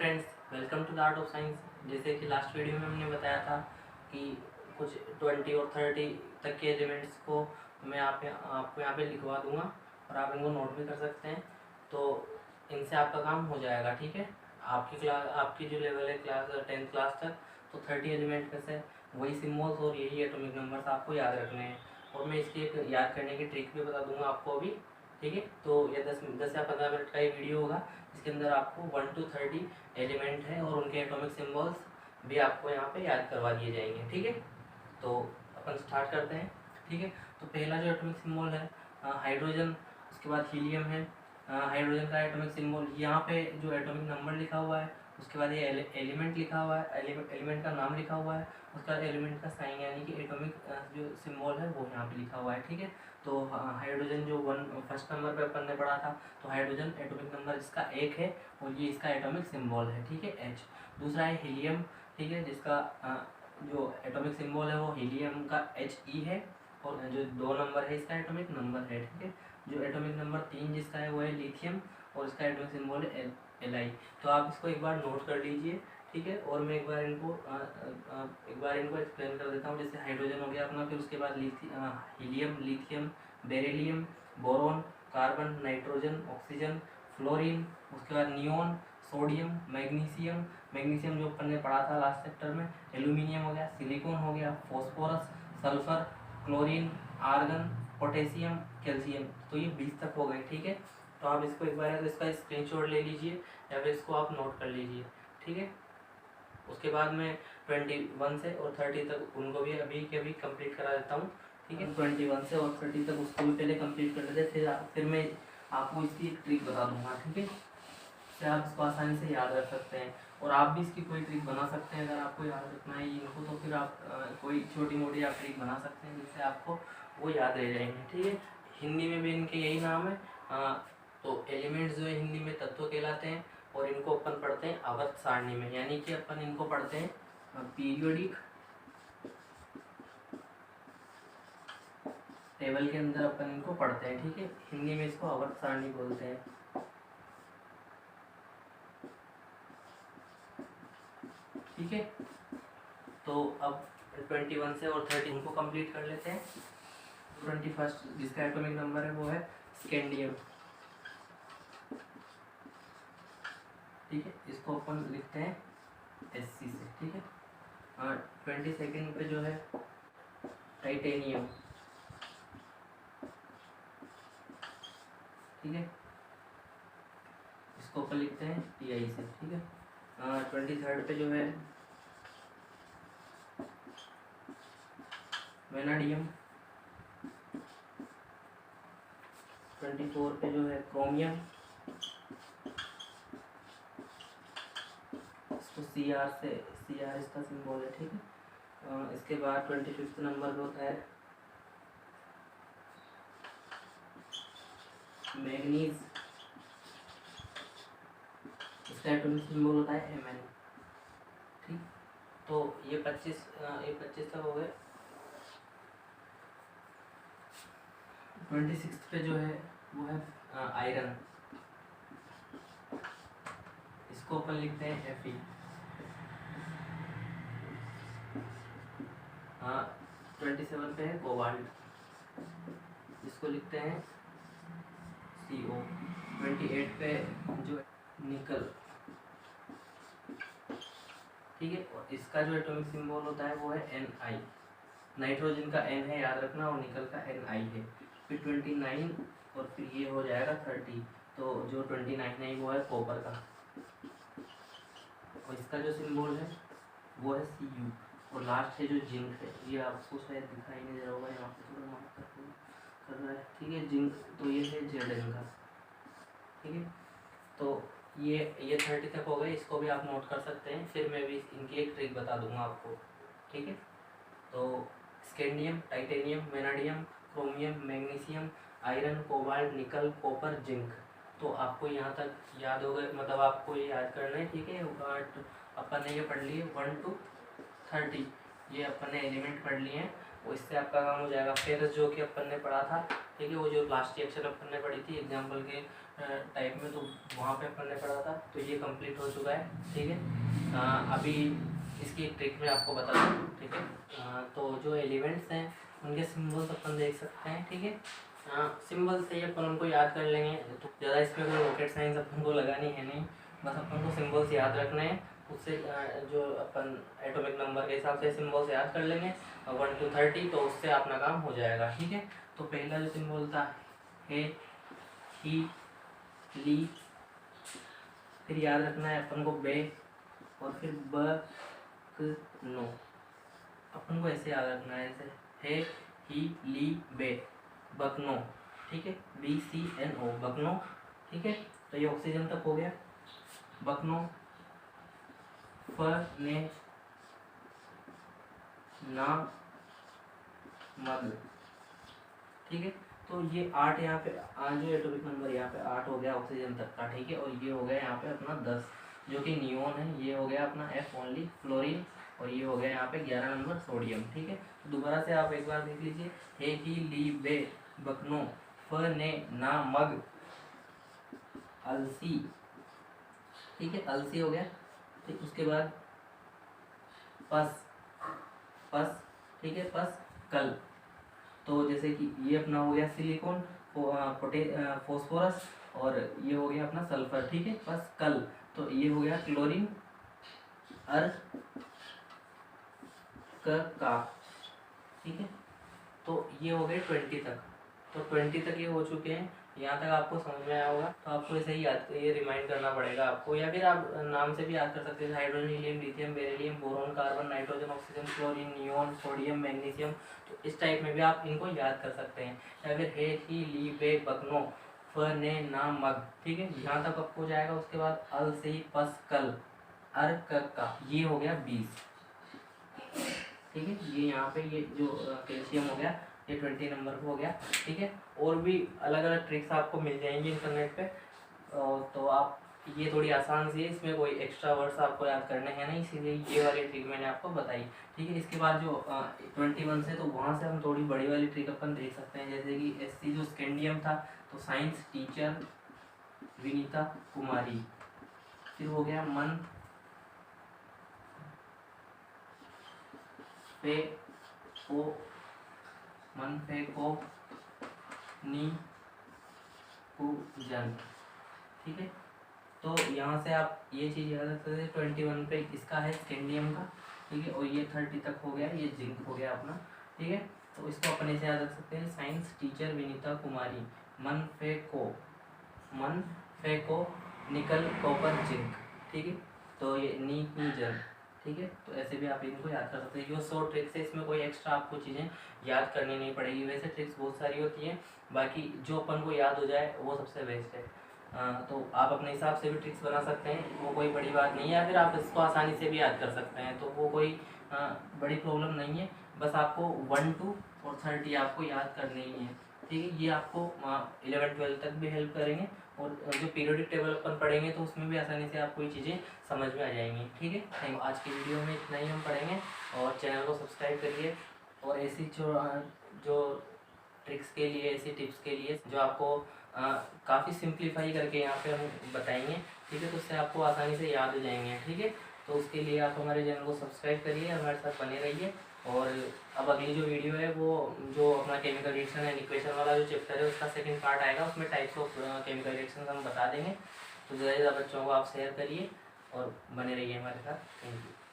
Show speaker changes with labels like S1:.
S1: Friends, welcome to the art of science. जैसे कि last video में हमने बताया था कि कुछ 20 और 30 तक के एलिमेंट्स को मैं आपको यहाँ पे लिखवा दूंगा और आप इनको नोट भी कर सकते हैं। तो इनसे आपका काम हो जाएगा, ठीक है। आपकी जो लेवल है क्लास 10th क्लास तक, तो 30 एलिमेंट में से वही सिम्बल्स और यही एटॉमिक नंबर्स आपको याद रखने हैं। और मैं इसकी एक याद करने की ट्रिक भी बता दूंगा आपको अभी, ठीक है। तो ये 10 या 15 मिनट का ही वीडियो होगा। इसके अंदर आपको 1 to 30 एलिमेंट है और उनके एटॉमिक सिंबल्स भी आपको यहाँ पे याद करवा दिए जाएंगे, ठीक है। तो अपन स्टार्ट करते हैं, ठीक है। तो पहला जो एटॉमिक सिंबल है हाइड्रोजन, उसके बाद हीलियम है। हाइड्रोजन का एटॉमिक सिंबल यहाँ पे जो एटॉमिक नंबर लिखा हुआ है, उसके बाद ये एलिमेंट लिखा हुआ है, एलिमेंट का नाम लिखा हुआ है, उसके बाद एलिमेंट का साइन यानी कि एटॉमिक जो सिंबल है वो यहाँ पे लिखा हुआ है, ठीक है। तो हाइड्रोजन जो फर्स्ट नंबर पे अपन ने पढ़ा था, तो हाइड्रोजन एटॉमिक नंबर इसका 1 है और ये इसका एटॉमिक सिंबल है, ठीक है, H। दूसरा है हीलियम, ठीक है, जिसका जो एटॉमिक सिंबल है वो हीलियम का He है और जो 2 नंबर है इसका एटॉमिक नंबर है, ठीक है। जो एटॉमिक नंबर 3 जिसका है वो है लिथियम और इसका एटॉमिक सिंबल है Li। तो आप इसको एक बार नोट कर लीजिए, ठीक है। और मैं एक बार इनको एक्सप्लेन कर देता हूँ। जैसे हाइड्रोजन हो गया अपना, फिर उसके बाद helium, lithium, beryllium, boron, carbon, nitrogen, oxygen, fluorine, उसके बाद नियोन, सोडियम, मैग्नीशियम जो अपन ने पढ़ा था लास्ट चैप्टर में, एल्यूमिनियम हो गया, सिलिकॉन हो गया, phosphorus, sulphur, chlorine, argon, potassium, calcium. तो ये 20 तक हो गए, ठीक है। तो आप इसको एक बार इसका स्क्रीनशॉट ले लीजिए या फिर इसको आप नोट कर लीजिए, ठीक है। उसके बाद मैं 21 से और 30 तक उनको भी अभी के अभी कंप्लीट करा देता हूँ, ठीक है। 21 से और 30 तक उसको भी पहले कंप्लीट कर लेते, फिर मैं आपको इसकी एक ट्रिक बता दूंगा, ठीक है। इससे आप इसको आसानी से याद रख सकते हैं और आप भी इसकी कोई ट्रिक बना सकते हैं। अगर आपको याद रखना है इनको, तो फिर आप कोई छोटी मोटी आप ट्रिक बना सकते हैं जिससे आपको वो याद रह जाएंगे, ठीक है। हिंदी में भी इनके यही नाम है। तो एलिमेंट्स जो है हिंदी में तत्व कहलाते हैं और इनको अपन पढ़ते हैं आवर्त सारणी में, यानी कि अपन इनको पढ़ते हैं पीरियोडिक टेबल के अंदर अपन इनको पढ़ते हैं, ठीक है। हिंदी में इसको आवर्त सारणी बोलते हैं, ठीक है। तो अब 21 से और 30 उनको कंप्लीट कर लेते हैं। 21 जिसका एटॉमिक नंबर है वो है स्कैंडियम, ठीक है। इसको अपन लिखते हैं Sc से, ठीक है। और 22 पे जो है टाइटेनियम, ठीक है, इसको अपन लिखते हैं Ti से, ठीक है। 23 पे जो है वेनाडियम, 24 पे जो है क्रोमियम, इसको Cr इसका सिंबल है, ठीक है। इसके बाद 25 नंबर पे होता है मैग्नीज, इसका एटॉमिक सिंबल होता है Mn, ठीक। तो ये 25 तक हो गए। 26 पे जो है वो है आयरन, इसको अपन लिखते हैं Fe। 27 पे है कोबाल्ट, इसको लिखते हैं Co। 28 पे जो निकल, ठीक है। और इसका जो एटॉमिक सिंबल होता है वो है Ni। नाइट्रोजन का N है, याद रखना, और निकल का Ni है। फिर 29 और फिर ये हो जाएगा 30। तो जो 29 है वो है कॉपर का और इसका जो सिंबल है वो है Cu। और लास्ट है जो जिंक है, ये आपको शायद दिखाई नहीं दे रहा होगा, यहाँ पे थोड़ा मार्क कर रहा है, ठीक है, जिंक। तो ये है Zn का, ठीक है। तो ये 30 तक हो गए, इसको भी आप नोट कर सकते हैं। फिर मैं भी इनकी एक ट्रिक बता दूंगा आपको, ठीक है। तो scandium, titanium, vanadium, chromium, magnesium, iron, cobalt, निकल, कॉपर, जिंक। तो आपको यहाँ तक याद हो गए, मतलब आपको ये याद करना है, ठीक है। बट अपन ने ये पढ़ लिए 1 to 30, ये अपन ने एलिमेंट पढ़ लिए हैं, और इससे आपका काम हो जाएगा। फिर जो कि अपन ने पढ़ा था ठीक है। वो जो लास्ट रिएक्शन अपन ने पढ़ी थी एग्जाम्पल के टाइप में, तो वहाँ पे अपन ने पढ़ा था, तो ये कंप्लीट हो चुका है। ठीक है। अभी इसकी एक ट्रिक मैं आपको बता दूँ। ठीक है। तो जो एलिमेंट्स हैं उनके सिम्बल्स अपन देख सकते हैं। ठीक है। सिम्बल से ही अपन उनको याद कर लेंगे, तो ज़्यादा इसमें कोई रॉकेट साइंस अपन को लगानी है नहीं, बस अपन को सिम्बल्स याद रखने हैं। उससे जो अपन एटॉमिक नंबर के हिसाब से सिम्बल्स याद कर लेंगे 1 to 30, तो उससे अपना काम हो जाएगा। ठीक है। तो पहला जो सिम्बल था हे, ही, ली, फिर याद रखना है अपन को बे, और फिर ब, क, नो। अपन को ऐसे याद रखना है, ऐसे हे, ही, ली, बे, बकनो। ठीक है। BCNO, बकनो। ठीक है। तो ये ऑक्सीजन तक हो गया। बकनो, फ, ने, ना, मग। ठीक है। तो ये 8 यहाँ पे जो एटॉमिक नंबर यहाँ पे 8 हो गया ऑक्सीजन तक का। ठीक है। और ये हो गया यहाँ पे अपना 10 जो कि नियोन है, ये हो गया अपना F ओनली फ्लोरीन, और ये हो गया यहाँ पे 11 नंबर सोडियम। ठीक है। तो दोबारा से आप एक बार देख लीजिए, हे, ही, ली, बे, बकनो, फ, ने, ना, मग, अलसी। ठीक है। अलसी हो गया। ठीक। उसके बाद पस, पस। ठीक है। पस, कल। तो जैसे कि ये अपना हो गया सिलिकॉन, फॉस्फोरस, और ये हो गया अपना सल्फर। ठीक है। बस कल। तो ये हो गया क्लोरीन, अर, का। ठीक है। तो ये हो गए 20 तक। तो 20 तक ये हो चुके हैं। यहाँ तक आपको समझ में आया होगा। तो आपको ऐसे ही याद, ये रिमाइंड करना पड़ेगा आपको, या फिर आप नाम से भी याद कर सकते हैं। Hydrogen, helium, lithium, beryllium, boron, carbon, nitrogen, oxygen, chlorine, neon, sodium, magnesium. तो इस टाइप में भी आप इनको याद कर सकते हैं। या फिर हे, ही, ली, बे, बकनो, फ, ने, ना, मग। ठीक है। यहाँ तक आपको हो जाएगा। उसके बाद अल, से, पस, कल, अर, का। ये हो गया 20। ठीक है। ये यहाँ पे ये जो कैल्शियम हो गया, ये 20 नंबर को हो गया। ठीक है। और भी अलग अलग ट्रिक्स आपको मिल जाएंगी इंटरनेट पे, तो आप, ये थोड़ी आसान सी है, इसमें कोई एक्स्ट्रा वर्ड्स आपको याद करने हैं नहीं, इसीलिए ये वाली ट्रिक मैंने आपको बताई। ठीक है। इसके बाद जो 21 से, तो वहाँ से हम थोड़ी बड़ी वाली ट्रिक अपन देख सकते हैं, जैसे कि SC जो स्कैंडियम था, तो साइंस टीचर विनीता कुमारी। फिर हो गया मन, पे, को, मन, पे, को, नी, कु, जन। ठीक है। तो यहाँ से आप ये चीज़ याद रख सकते हैं। 21 पे इसका है स्कैंडियम का। ठीक है। और ये 30 तक हो गया, ये जिंक हो गया अपना। ठीक है। तो इसको अपन ऐसे याद रख सकते हैं, साइंस टीचर विनीता कुमारी, मन, फे, को, मन, फे, को, निकल, कॉपर, जिंक। ठीक है। तो ये नी, कु, जन। ठीक है। तो ऐसे भी आप इनको याद कर सकते हैं। ये 100 ट्रिक्स है, इसमें कोई एक्स्ट्रा आपको चीज़ें याद करनी नहीं पड़ेगी। वैसे ट्रिक्स बहुत सारी होती हैं, बाकी जो अपन को याद हो जाए वो सबसे बेस्ट है। तो आप अपने हिसाब से भी ट्रिक्स बना सकते हैं, वो कोई बड़ी बात नहीं है। या फिर आप इसको आसानी से भी याद कर सकते हैं, तो वो कोई बड़ी प्रॉब्लम नहीं है। बस आपको 1 to 30 आपको याद करने ही है। ठीक है। ये आपको 11-12 तक भी हेल्प करेंगे, और जो पीरियोडिक टेबल अपन पढ़ेंगे तो उसमें भी आसानी से आपको ये चीज़ें समझ में आ जाएंगी। ठीक है। थैंक। आज की वीडियो में इतना ही हम पढ़ेंगे, और चैनल को सब्सक्राइब करिए, और ऐसी जो ट्रिक्स के लिए, ऐसी टिप्स के लिए जो आपको काफ़ी सिंप्लीफाई करके यहाँ पे हम बताएंगे। ठीक है। तो उससे आपको आसानी से याद हो जाएंगे। ठीक है। तो उसके लिए आप हमारे चैनल को सब्सक्राइब करिए, हमारे साथ बने रहिए। और अब अगली जो वीडियो है, वो जो अपना केमिकल रिएक्शन एंड इक्वेशन वाला जो चैप्टर है, उसका सेकंड पार्ट आएगा। उसमें टाइप्स ऑफ केमिकल रिएक्शन हम बता देंगे। तो ज़्यादा से ज़्यादा बच्चों को आप शेयर करिए और बने रहिए हमारे साथ। Thank you.